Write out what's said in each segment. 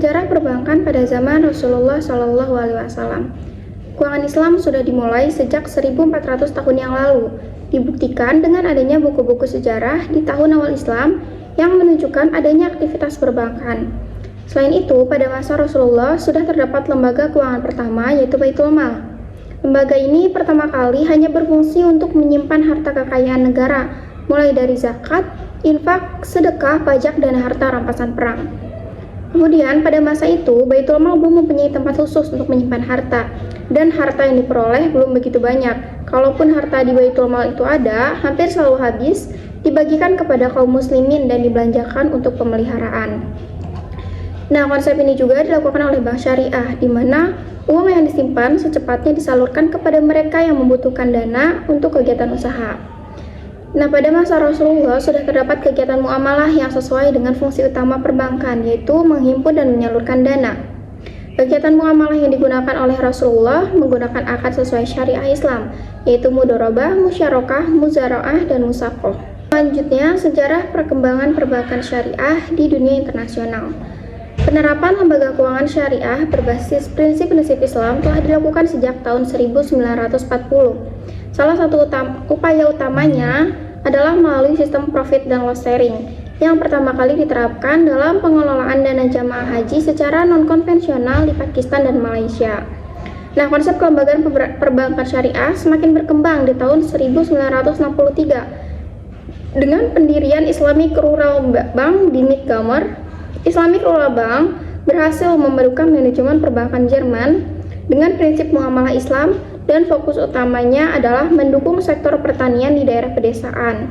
Sejarah perbankan pada zaman Rasulullah SAW. Keuangan Islam sudah dimulai sejak 1400 tahun yang lalu, dibuktikan dengan adanya buku-buku sejarah di tahun awal Islam yang menunjukkan adanya aktivitas perbankan. Selain itu, pada masa Rasulullah sudah terdapat lembaga keuangan pertama, yaitu Baitul Mal. Lembaga ini pertama kali hanya berfungsi untuk menyimpan harta kekayaan negara, mulai dari zakat, infak, sedekah, pajak, dan harta rampasan perang. Kemudian pada masa itu, Baitul Mal belum mempunyai tempat khusus untuk menyimpan harta, dan harta yang diperoleh belum begitu banyak. Kalaupun harta di Baitul Mal itu ada, hampir selalu habis, dibagikan kepada kaum muslimin dan dibelanjakan untuk pemeliharaan. Nah, konsep ini juga dilakukan oleh Bank Syariah, di mana uang yang disimpan secepatnya disalurkan kepada mereka yang membutuhkan dana untuk kegiatan usaha. Nah, pada masa Rasulullah sudah terdapat kegiatan muamalah yang sesuai dengan fungsi utama perbankan, yaitu menghimpun dan menyalurkan dana. Kegiatan muamalah yang digunakan oleh Rasulullah menggunakan akad sesuai syariah Islam, yaitu mudharabah, musyarakah, muzara'ah, dan musaqah. Selanjutnya, sejarah perkembangan perbankan syariah di dunia internasional. Penerapan lembaga keuangan syariah berbasis prinsip-prinsip Islam telah dilakukan sejak tahun 1940. Salah satu upaya utamanya adalah melalui sistem profit dan loss sharing yang pertama kali diterapkan dalam pengelolaan dana jamaah haji secara non-konvensional di Pakistan dan Malaysia. Nah, konsep kelembagaan perbankan syariah semakin berkembang di tahun 1963 dengan pendirian Islamic Rural Bank di Montgomery. Islamic Rural Bank berhasil memadukan manajemen perbankan Jerman dengan prinsip muamalah Islam dan fokus utamanya adalah mendukung sektor pertanian di daerah pedesaan.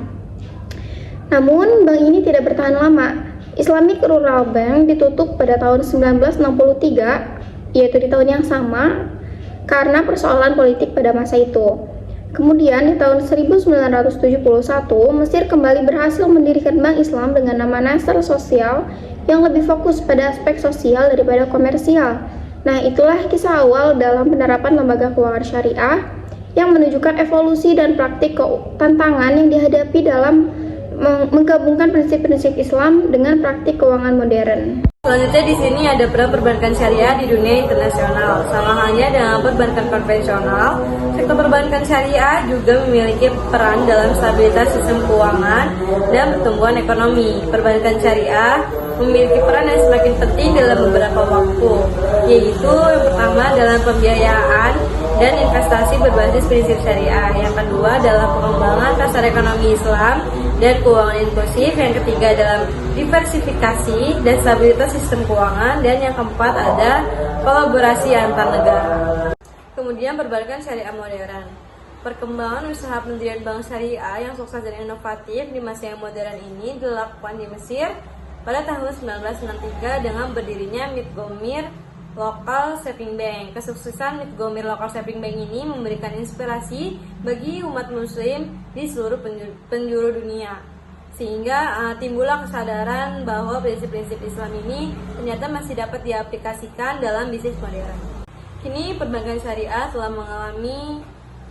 Namun, bank ini tidak bertahan lama. Islamic Rural Bank ditutup pada tahun 1963, yaitu di tahun yang sama, karena persoalan politik pada masa itu. Kemudian di tahun 1971, Mesir kembali berhasil mendirikan bank Islam dengan nama Nasr Sosial yang lebih fokus pada aspek sosial daripada komersial. Nah, itulah kisah awal dalam penerapan lembaga keuangan syariah yang menunjukkan evolusi dan praktik tantangan yang dihadapi dalam menggabungkan prinsip-prinsip Islam dengan praktik keuangan modern. Selanjutnya di sini ada peran perbankan syariah di dunia internasional. Sama halnya dengan perbankan konvensional, sektor perbankan syariah juga memiliki peran dalam stabilitas sistem keuangan dan pertumbuhan ekonomi. Perbankan syariah memiliki peran yang semakin penting dalam beberapa waktu, yaitu yang pertama dalam pembiayaan dan investasi berbasis prinsip syariah. Yang kedua adalah pengembangan pasar ekonomi Islam dan keuangan inklusif. Yang ketiga dalam diversifikasi dan stabilitas sistem keuangan. Dan yang keempat ada kolaborasi antar negara. Kemudian perbankan syariah modern. Perkembangan usaha pendirian bank syariah yang sukses dan inovatif di masa yang modern ini dilakukan di Mesir pada tahun 1963 dengan berdirinya Montgomery Local Saving Bank. Kesuksesan Montgomery Local Saving Bank ini memberikan inspirasi bagi umat muslim di seluruh penjuru dunia, sehingga timbullah kesadaran bahwa prinsip-prinsip Islam ini ternyata masih dapat diaplikasikan dalam bisnis modern. Kini perbankan syariah telah mengalami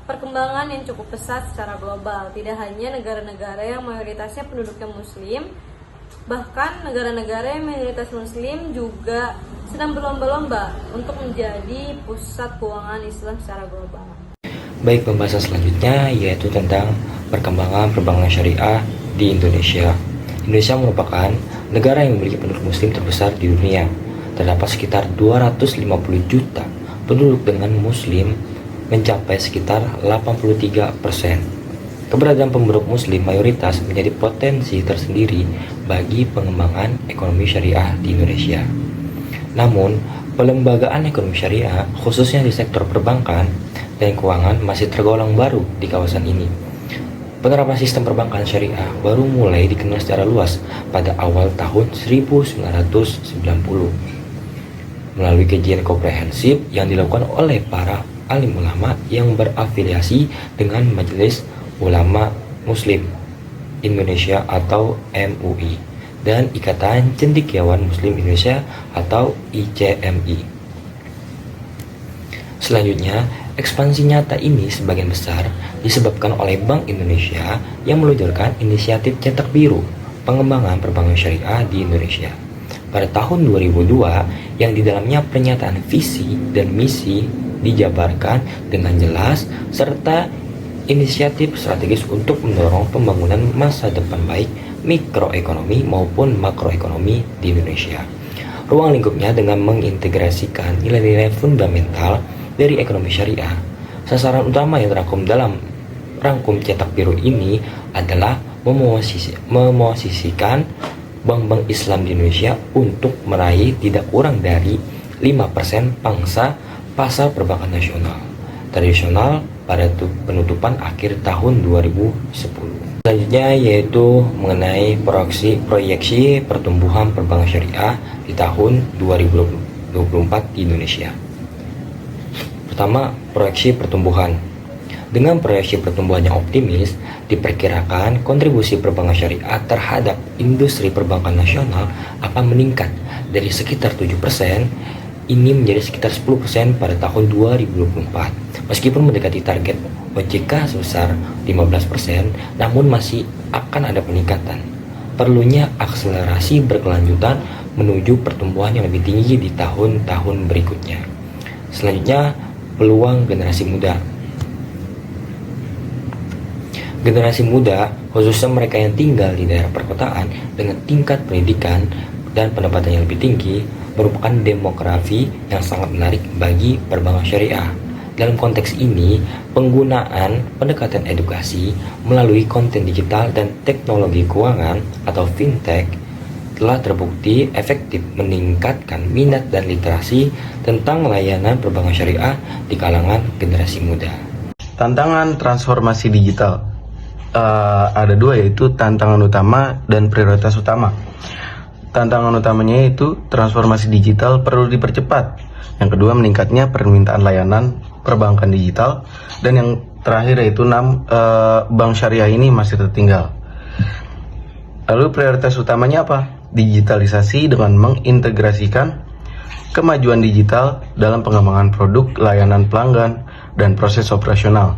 perkembangan yang cukup pesat secara global. Tidak hanya negara-negara yang mayoritasnya penduduknya muslim, bahkan negara-negara yang mayoritas muslim juga sedang berlomba-lomba untuk menjadi pusat keuangan Islam secara global. Baik, pembahasan selanjutnya yaitu tentang perkembangan perbankan syariah di Indonesia. Indonesia merupakan negara yang memiliki penduduk muslim terbesar di dunia. Terdapat sekitar 250 juta penduduk dengan muslim, mencapai sekitar 83%. Keberadaan penduduk muslim mayoritas menjadi potensi tersendiri bagi pengembangan ekonomi syariah di Indonesia. Namun, pelembagaan ekonomi syariah khususnya di sektor perbankan dan keuangan masih tergolong baru di kawasan ini. Penerapan sistem perbankan syariah baru mulai dikenal secara luas pada awal tahun 1990 melalui kajian komprehensif yang dilakukan oleh para alim ulama yang berafiliasi dengan Majelis Ulama Muslim Indonesia atau MUI dan Ikatan Cendekiawan Muslim Indonesia atau ICMI. Selanjutnya, ekspansi nyata ini sebagian besar disebabkan oleh Bank Indonesia yang meluncurkan inisiatif cetak biru pengembangan perbankan syariah di Indonesia. pada tahun 2002 yang di dalamnya pernyataan visi dan misi dijabarkan dengan jelas serta inisiatif strategis untuk mendorong pembangunan masa depan baik mikroekonomi maupun makroekonomi di Indonesia. Ruang lingkupnya dengan mengintegrasikan nilai-nilai fundamental dari ekonomi syariah. Sasaran utama yang terangkum dalam rangkum cetak biru ini adalah memosisikan bank-bank Islam di Indonesia untuk meraih tidak kurang dari 5% pangsa pasar perbankan nasional tradisional pada penutupan akhir tahun 2010. Selanjutnya yaitu mengenai proyeksi pertumbuhan perbankan syariah di tahun 2024 di Indonesia. Pertama, proyeksi pertumbuhan. Dengan proyeksi pertumbuhan yang optimis, diperkirakan kontribusi perbankan syariah terhadap industri perbankan nasional akan meningkat dari sekitar 7% ini menjadi sekitar 10% pada tahun 2024. Meskipun mendekati target OJK sebesar 15%, namun masih akan ada peningkatan. Perlunya akselerasi berkelanjutan menuju pertumbuhan yang lebih tinggi di tahun-tahun berikutnya. Selanjutnya, peluang generasi muda. Generasi muda, khususnya mereka yang tinggal di daerah perkotaan dengan tingkat pendidikan dan pendapatan yang lebih tinggi, merupakan demografi yang sangat menarik bagi perbankan syariah. Dalam konteks ini, penggunaan pendekatan edukasi melalui konten digital dan teknologi keuangan atau fintech telah terbukti efektif meningkatkan minat dan literasi tentang layanan perbankan syariah di kalangan generasi muda. Tantangan transformasi digital ada dua, yaitu tantangan utama dan prioritas utama. Tantangan utamanya yaitu transformasi digital perlu dipercepat. Yang kedua, meningkatnya permintaan layanan perbankan digital. Dan yang terakhir yaitu bank syariah ini masih tertinggal. Lalu prioritas utamanya apa? Digitalisasi dengan mengintegrasikan kemajuan digital dalam pengembangan produk, layanan pelanggan, dan proses operasional.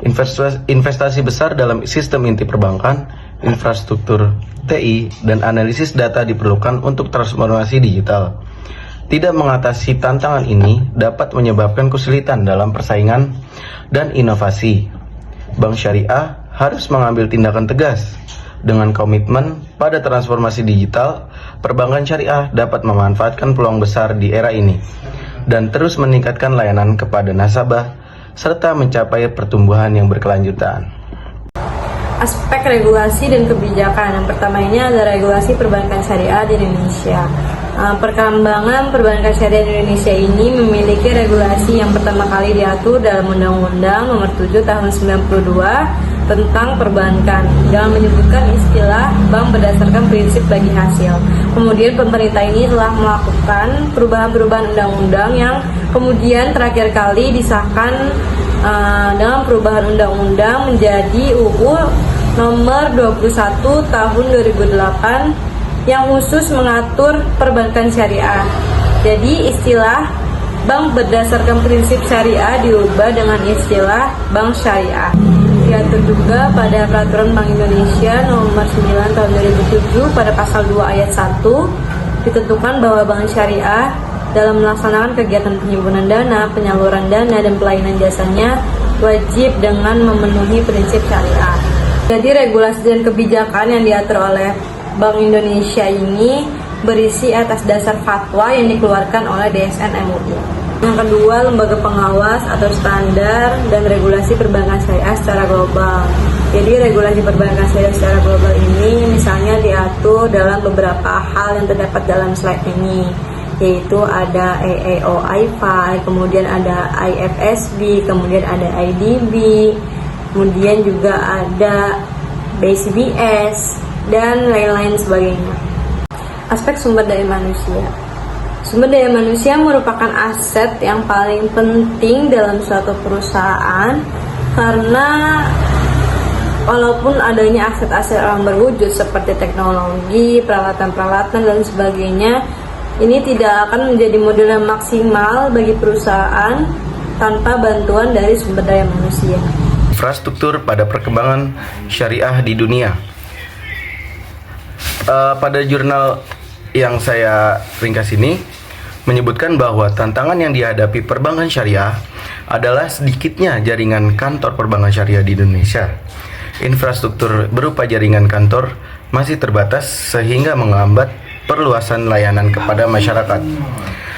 Investasi besar dalam sistem inti perbankan, infrastruktur TI, dan analisis data diperlukan untuk transformasi digital. Tidak mengatasi tantangan ini dapat menyebabkan kesulitan dalam persaingan dan inovasi. Bank syariah harus mengambil tindakan tegas. Dengan komitmen pada transformasi digital, perbankan syariah dapat memanfaatkan peluang besar di era ini dan terus meningkatkan layanan kepada nasabah serta mencapai pertumbuhan yang berkelanjutan. Aspek regulasi dan kebijakan. Yang pertama ini adalah regulasi perbankan syariah di Indonesia. Perkembangan perbankan syariah di Indonesia ini memiliki regulasi yang pertama kali diatur dalam Undang-Undang Nomor 7 Tahun 92 tentang perbankan dengan menyebutkan istilah bank berdasarkan prinsip bagi hasil. Kemudian pemerintah ini telah melakukan perubahan-perubahan undang-undang yang kemudian terakhir kali disahkan dengan perubahan undang-undang menjadi UU Nomor 21 Tahun 2008 yang khusus mengatur perbankan syariah. Jadi istilah bank berdasarkan prinsip syariah diubah dengan istilah bank syariah. Diatur juga pada Peraturan Bank Indonesia Nomor 9 Tahun 2007 pada pasal 2 ayat 1 ditentukan bahwa bank syariah dalam melaksanakan kegiatan penyimpanan dana, penyaluran dana, dan pelayanan jasanya wajib dengan memenuhi prinsip syariah. Jadi regulasi dan kebijakan yang diatur oleh Bank Indonesia ini berisi atas dasar fatwa yang dikeluarkan oleh DSN MUI. Yang kedua, lembaga pengawas atau standar dan regulasi perbankan syariah secara global. Jadi regulasi perbankan syariah secara global ini misalnya diatur dalam beberapa hal yang terdapat dalam slide ini, yaitu ada AAOI5, kemudian ada IFSB, kemudian ada IDB, kemudian juga ada BCBS, dan lain-lain sebagainya. Aspek sumber daya manusia. Sumber daya manusia merupakan aset yang paling penting dalam suatu perusahaan karena walaupun adanya aset-aset yang berwujud seperti teknologi, peralatan-peralatan, dan sebagainya, ini tidak akan menjadi modal yang maksimal bagi perusahaan tanpa bantuan dari sumber daya manusia. Infrastruktur pada perkembangan syariah di dunia. Pada jurnal yang saya ringkas ini menyebutkan bahwa tantangan yang dihadapi perbankan syariah adalah sedikitnya jaringan kantor perbankan syariah di Indonesia. Infrastruktur berupa jaringan kantor masih terbatas sehingga menghambat perluasan layanan kepada masyarakat.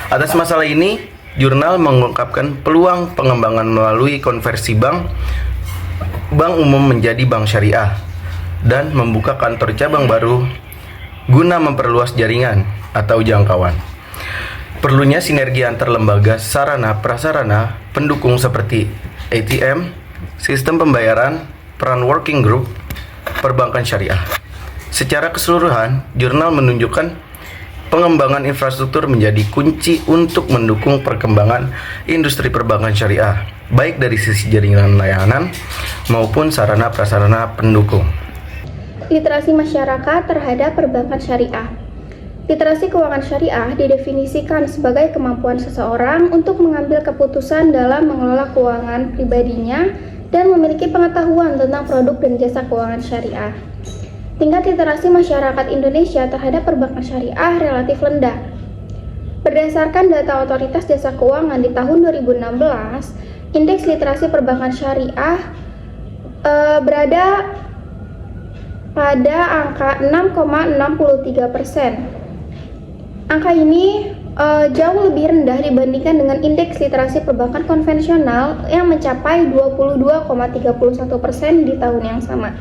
Atas masalah ini, jurnal mengungkapkan peluang pengembangan melalui konversi bank umum menjadi bank syariah dan membuka kantor cabang baru guna memperluas jaringan atau jangkauan. Perlunya sinergi antar lembaga sarana prasarana pendukung seperti ATM, sistem pembayaran, peran working group, perbankan syariah. Secara keseluruhan, jurnal menunjukkan pengembangan infrastruktur menjadi kunci untuk mendukung perkembangan industri perbankan syariah, baik dari sisi jaringan layanan maupun sarana prasarana pendukung. Literasi masyarakat terhadap perbankan syariah. Literasi keuangan syariah didefinisikan sebagai kemampuan seseorang untuk mengambil keputusan dalam mengelola keuangan pribadinya dan memiliki pengetahuan tentang produk dan jasa keuangan syariah. Tingkat literasi masyarakat Indonesia terhadap perbankan syariah relatif rendah. Berdasarkan data Otoritas Jasa Keuangan di tahun 2016, indeks literasi perbankan syariah berada pada angka 6,63%. Angka ini jauh lebih rendah dibandingkan dengan indeks literasi perbankan konvensional yang mencapai 22,31% di tahun yang sama.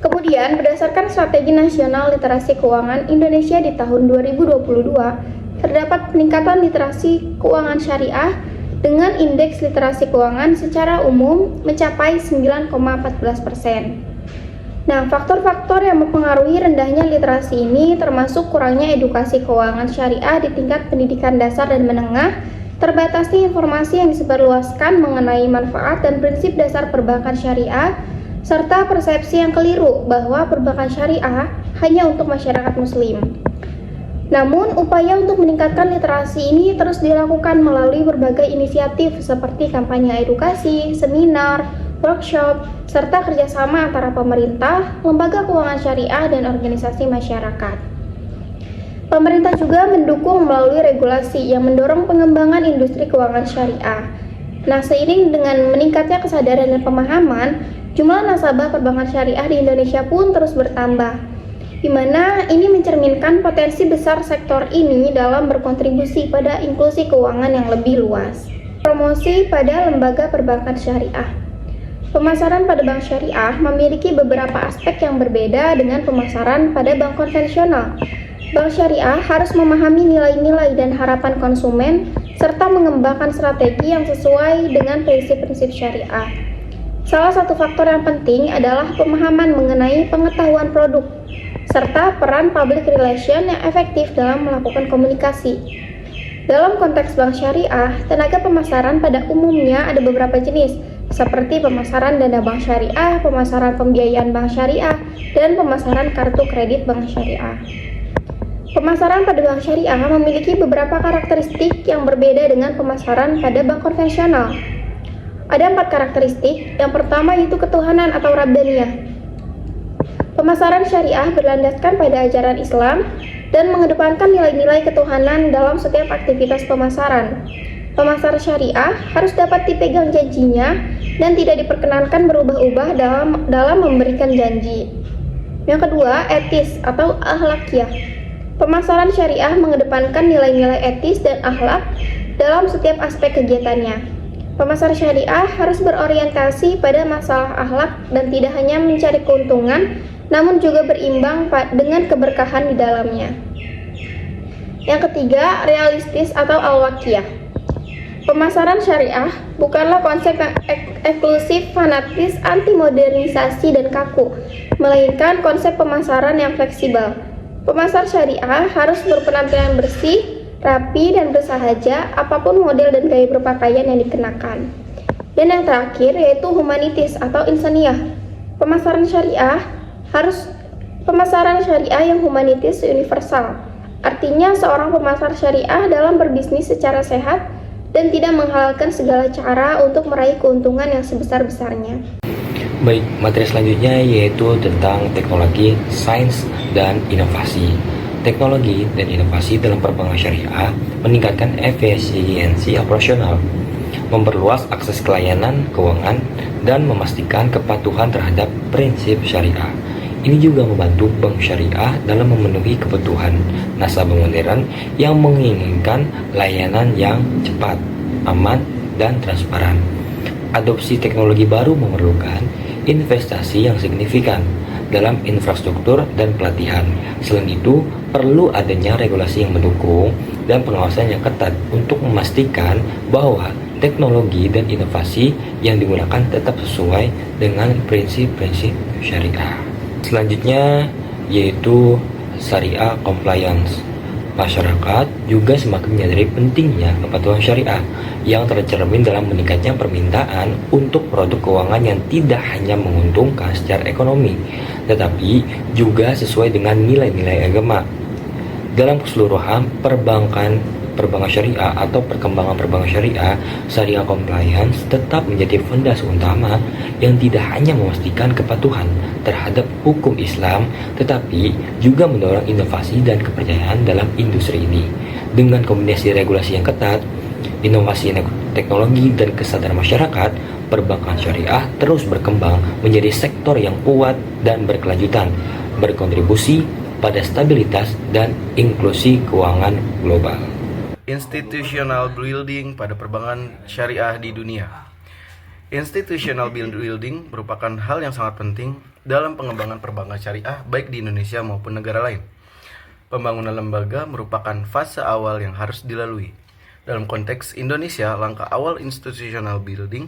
Kemudian, berdasarkan Strategi Nasional Literasi Keuangan Indonesia di tahun 2022, terdapat peningkatan literasi keuangan syariah dengan indeks literasi keuangan secara umum mencapai 9,14%. Nah, faktor-faktor yang mempengaruhi rendahnya literasi ini termasuk kurangnya edukasi keuangan syariah di tingkat pendidikan dasar dan menengah, terbatasnya informasi yang disebarluaskan mengenai manfaat dan prinsip dasar perbankan syariah, serta persepsi yang keliru bahwa perbankan syariah hanya untuk masyarakat muslim. Namun, upaya untuk meningkatkan literasi ini terus dilakukan melalui berbagai inisiatif seperti kampanye edukasi, seminar, workshop, serta kerjasama antara pemerintah, lembaga keuangan syariah, dan organisasi masyarakat. Pemerintah juga mendukung melalui regulasi yang mendorong pengembangan industri keuangan syariah. Nah, seiring dengan meningkatnya kesadaran dan pemahaman, jumlah nasabah perbankan syariah di Indonesia pun terus bertambah, di mana ini mencerminkan potensi besar sektor ini dalam berkontribusi pada inklusi keuangan yang lebih luas. Promosi pada lembaga perbankan syariah. Pemasaran pada bank syariah memiliki beberapa aspek yang berbeda dengan pemasaran pada bank konvensional. Bank syariah harus memahami nilai-nilai dan harapan konsumen, serta mengembangkan strategi yang sesuai dengan prinsip-prinsip syariah. Salah satu faktor yang penting adalah pemahaman mengenai pengetahuan produk, serta peran public relation yang efektif dalam melakukan komunikasi. Dalam konteks bank syariah, tenaga pemasaran pada umumnya ada beberapa jenis, seperti pemasaran dana bank syariah, pemasaran pembiayaan bank syariah, dan pemasaran kartu kredit bank syariah. Pemasaran pada bank syariah memiliki beberapa karakteristik yang berbeda dengan pemasaran pada bank konvensional. Ada 4 karakteristik. Yang pertama yaitu ketuhanan atau rabbaniyah. Pemasaran syariah berlandaskan pada ajaran Islam dan mengedepankan nilai-nilai ketuhanan dalam setiap aktivitas pemasaran. Pemasar syariah harus dapat dipegang janjinya dan tidak diperkenankan berubah-ubah dalam memberikan janji. Yang kedua, etis atau akhlakiyah. Pemasaran syariah mengedepankan nilai-nilai etis dan akhlak dalam setiap aspek kegiatannya. Pemasar syariah harus berorientasi pada masalah akhlak dan tidak hanya mencari keuntungan, namun juga berimbang dengan keberkahan di dalamnya. Yang ketiga, realistis atau al-waqiyah. Pemasaran syariah bukanlah konsep yang eksklusif, fanatis, anti-modernisasi, dan kaku, melainkan konsep pemasaran yang fleksibel. Pemasar syariah harus berpenampilan bersih, rapi, dan bersahaja apapun model dan gaya berpakaian yang dikenakan. Dan yang terakhir yaitu humanitis atau insaniyah. Pemasaran syariah yang humanitis universal. Artinya seorang pemasar syariah dalam berbisnis secara sehat dan tidak menghalalkan segala cara untuk meraih keuntungan yang sebesar-besarnya. Baik, materi selanjutnya yaitu tentang teknologi, sains, dan inovasi. Teknologi dan inovasi dalam perbankan syariah meningkatkan efisiensi operasional, memperluas akses ke layanan keuangan, dan memastikan kepatuhan terhadap prinsip syariah. Ini juga membantu bank syariah dalam memenuhi kebutuhan nasabah modern yang menginginkan layanan yang cepat, aman, dan transparan. Adopsi teknologi baru memerlukan investasi yang signifikan dalam infrastruktur dan pelatihan. Selain itu, perlu adanya regulasi yang mendukung dan pengawasan yang ketat untuk memastikan bahwa teknologi dan inovasi yang digunakan tetap sesuai dengan prinsip-prinsip syariah. Selanjutnya yaitu syariah compliance. Masyarakat juga semakin menyadari pentingnya kepatuhan syariah yang tercermin dalam meningkatnya permintaan untuk produk keuangan yang tidak hanya menguntungkan secara ekonomi, tetapi juga sesuai dengan nilai-nilai agama. Dalam keseluruhan perbankan syariah atau perkembangan perbankan syariah compliance tetap menjadi fondasi utama yang tidak hanya memastikan kepatuhan terhadap hukum Islam, tetapi juga mendorong inovasi dan kepercayaan dalam industri ini. Dengan kombinasi regulasi yang ketat, inovasi teknologi, dan kesadaran masyarakat, perbankan syariah terus berkembang menjadi sektor yang kuat dan berkelanjutan, berkontribusi pada stabilitas dan inklusi keuangan global. Institutional building pada perbankan syariah di dunia. Institutional building merupakan hal yang sangat penting dalam pengembangan perbankan syariah baik di Indonesia maupun negara lain. Pembangunan lembaga merupakan fase awal yang harus dilalui. Dalam konteks Indonesia, langkah awal institutional building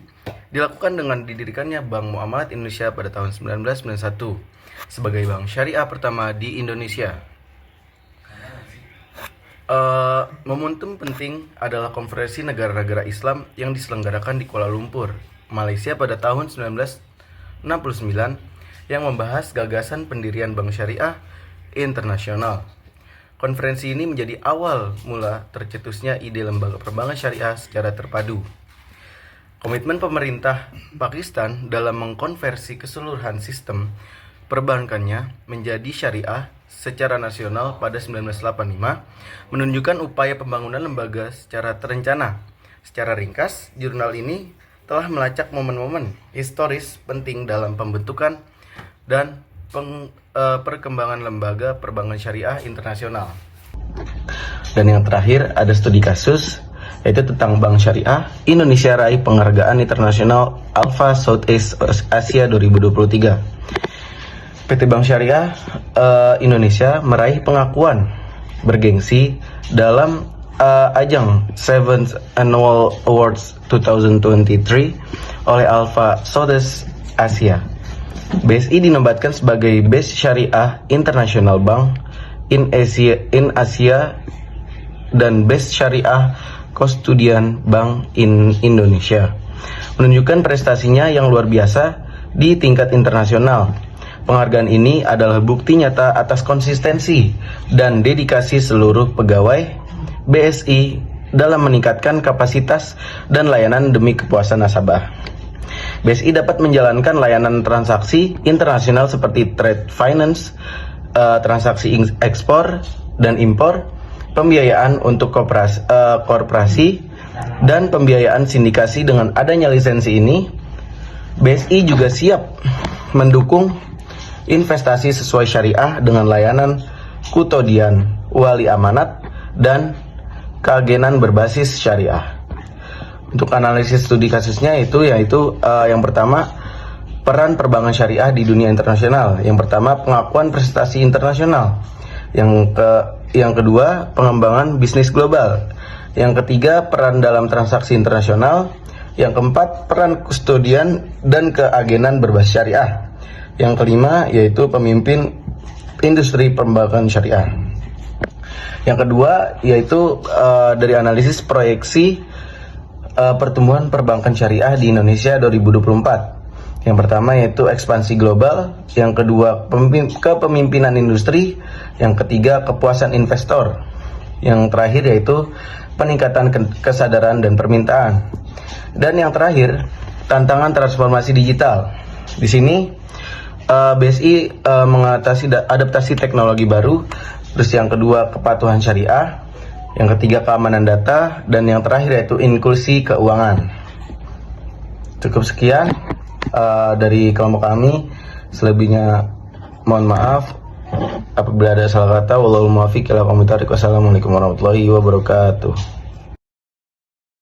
dilakukan dengan didirikannya Bank Muamalat Indonesia pada tahun 1991 sebagai bank syariah pertama di Indonesia. Momentum penting adalah konferensi negara-negara Islam yang diselenggarakan di Kuala Lumpur, Malaysia pada tahun 1969 yang membahas gagasan pendirian Bank Syariah Internasional. Konferensi ini menjadi awal mula tercetusnya ide lembaga perbankan syariah secara terpadu. Komitmen pemerintah Pakistan dalam mengkonversi keseluruhan sistem perbankannya menjadi syariah secara nasional pada 1985 menunjukkan upaya pembangunan lembaga secara terencana. Secara ringkas, jurnal ini telah melacak momen-momen historis penting dalam pembentukan dan perkembangan lembaga perbankan syariah internasional. Dan yang terakhir ada studi kasus yaitu tentang Bank Syariah Indonesia raih penghargaan internasional Alpha Southeast Asia 2023. PT Bank Syariah Indonesia meraih pengakuan bergengsi dalam ajang 7th Annual Awards 2023 oleh Alpha Southeast Asia. BSI dinobatkan sebagai Best Syariah International Bank in Asia dan Best Syariah Custodian Bank in Indonesia, menunjukkan prestasinya yang luar biasa di tingkat internasional. Penghargaan ini adalah bukti nyata atas konsistensi dan dedikasi seluruh pegawai BSI dalam meningkatkan kapasitas dan layanan demi kepuasan nasabah. BSI dapat menjalankan layanan transaksi internasional seperti trade finance, transaksi ekspor dan impor, pembiayaan untuk korporasi, dan pembiayaan sindikasi. Dengan adanya lisensi ini, BSI juga siap mendukung investasi sesuai syariah dengan layanan kustodian, wali amanat, dan keagenan berbasis syariah. Untuk analisis studi kasusnya yaitu yang pertama, peran perbankan syariah di dunia internasional. Yang pertama, pengakuan prestasi internasional. Yang kedua, pengembangan bisnis global. Yang ketiga, peran dalam transaksi internasional. Yang keempat, peran kustodian dan keagenan berbasis syariah. Yang kelima yaitu pemimpin industri perbankan syariah. Yang kedua yaitu dari analisis proyeksi pertumbuhan perbankan syariah di Indonesia 2024. Yang pertama yaitu ekspansi global, yang kedua kepemimpinan industri, yang ketiga kepuasan investor, yang terakhir yaitu peningkatan kesadaran dan permintaan, dan yang terakhir tantangan transformasi digital. Di sini BSI mengatasi adaptasi teknologi baru terus yang kedua kepatuhan syariah, yang ketiga keamanan data, dan yang terakhir yaitu inklusi keuangan. Cukup sekian dari kelompok kami. Selebihnya mohon maaf apabila ada salah kata. Wallahul muwaffiq ila aqwamit thoriq. Wassalamualaikum warahmatullahi wabarakatuh.